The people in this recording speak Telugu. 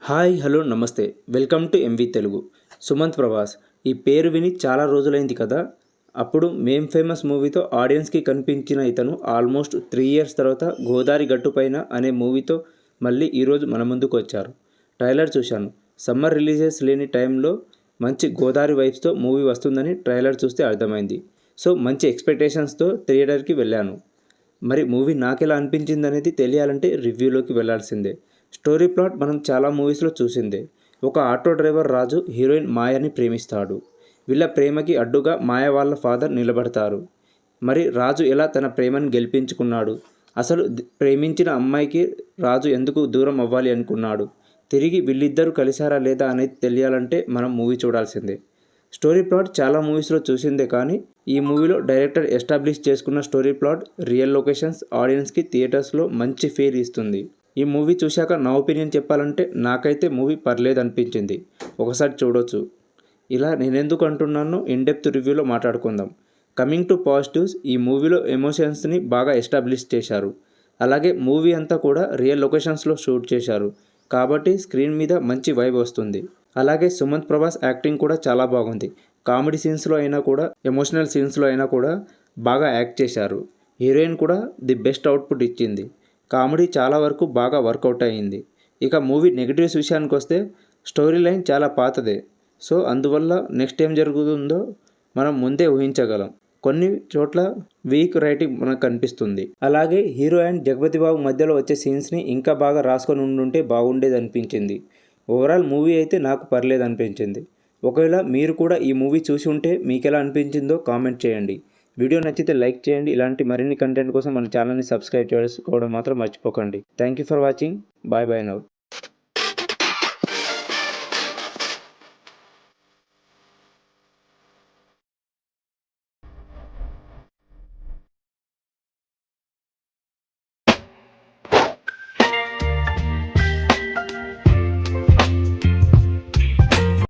హాయ్ హలో నమస్తే welcome to M V Telugu. Sumanth Prabhas ఈ పేరు విని చాలా రోజులైంది కదా. అప్పుడు మేం ఫేమస్ మూవీతో ఆడియన్స్కి కనిపించిన ఇతను ఆల్మోస్ట్ 3 ఇయర్స్ తర్వాత గోదారి గట్టుపైన అనే మూవీతో మళ్ళీ ఈరోజు మన ముందుకు వచ్చారు. ట్రైలర్ చూశాను. సమ్మర్ రిలీజెస్ లేని టైంలో మంచి గోదారి వైబ్స్తో మూవీ వస్తుందని ట్రైలర్ చూస్తే అర్థమైంది. సో మంచి ఎక్స్పెక్టేషన్స్తో థియేటర్కి వెళ్ళాను. మరి మూవీ నాకెలా అనిపించింది అనేది తెలియాలంటే రివ్యూలోకి వెళ్ళాల్సిందే. స్టోరీ ప్లాట్ మనం చాలా మూవీస్లో చూసిందే. ఒక ఆటో డ్రైవర్ రాజు హీరోయిన్ మాయని ప్రేమిస్తాడు. వీళ్ళ ప్రేమకి అడ్డుగా మాయ వాళ్ళ ఫాదర్ నిలబడతారు. మరి రాజు ఎలా తన ప్రేమను గెలిపించుకున్నాడు? అసలు ప్రేమించిన అమ్మాయికి రాజు ఎందుకు దూరం అవ్వాలి అనుకున్నాడు? తిరిగి వీళ్ళిద్దరూ కలిశారా లేదా అనేది తెలియాలంటే మనం మూవీ చూడాల్సిందే. స్టోరీ ప్లాట్ చాలా మూవీస్లో చూసిందే, కానీ ఈ మూవీలో డైరెక్టర్ ఎస్టాబ్లిష్ చేసుకున్న స్టోరీ ప్లాట్, రియల్ లొకేషన్స్ ఆడియన్స్కి థియేటర్స్లో మంచి ఫీల్ ఇస్తుంది. ఈ మూవీ చూశాక నా ఒపీనియన్ చెప్పాలంటే నాకైతే మూవీ పర్లేదు అనిపించింది. ఒకసారి చూడొచ్చు. ఇలా నేనెందుకు అంటున్నానో ఇన్డెప్త్ రివ్యూలో మాట్లాడుకుందాం. కమింగ్ టు పాజిటివ్స్, ఈ మూవీలో ఎమోషన్స్ని బాగా ఎస్టాబ్లిష్ చేశారు. అలాగే మూవీ అంతా కూడా రియల్ లొకేషన్స్లో షూట్ చేశారు కాబట్టి స్క్రీన్ మీద మంచి వైబ్ వస్తుంది. అలాగే సుమంత్ ప్రభాస్ యాక్టింగ్ కూడా చాలా బాగుంది. కామెడీ సీన్స్లో అయినా కూడా, ఎమోషనల్ సీన్స్లో అయినా కూడా బాగా యాక్ట్ చేశారు. హీరోయిన్ కూడా ది బెస్ట్ అవుట్పుట్ ఇచ్చింది. కామెడీ చాలా వరకు బాగా వర్కౌట్ అయ్యింది. ఇక మూవీ నెగిటివ్స్ విషయానికి వస్తే స్టోరీ లైన్ చాలా పాతదే. సో అందువల్ల నెక్స్ట్ ఏం జరుగుతుందో మనం ముందే ఊహించగలం. కొన్ని చోట్ల వీక్ రైటింగ్ మనకు కనిపిస్తుంది. అలాగే హీరో అండ్ జగపతి బాబు మధ్యలో వచ్చే సీన్స్ని ఇంకా బాగా రాసుకొని ఉండుంటే బాగుండేది అనిపించింది. ఓవరాల్ మూవీ అయితే నాకు పర్లేదు అనిపించింది. ఒకవేళ మీరు కూడా ఈ మూవీ చూసి ఉంటే మీకు ఎలా అనిపించిందో కామెంట్ చేయండి. వీడియో నచ్చితే లైక్ చేయండి. ఇలాంటి మరిన్ని కంటెంట్ కోసం మన ఛానల్ని సబ్స్క్రైబ్ చేసుకోవడం మాత్రం మర్చిపోకండి. Thank you for watching. Bye bye now.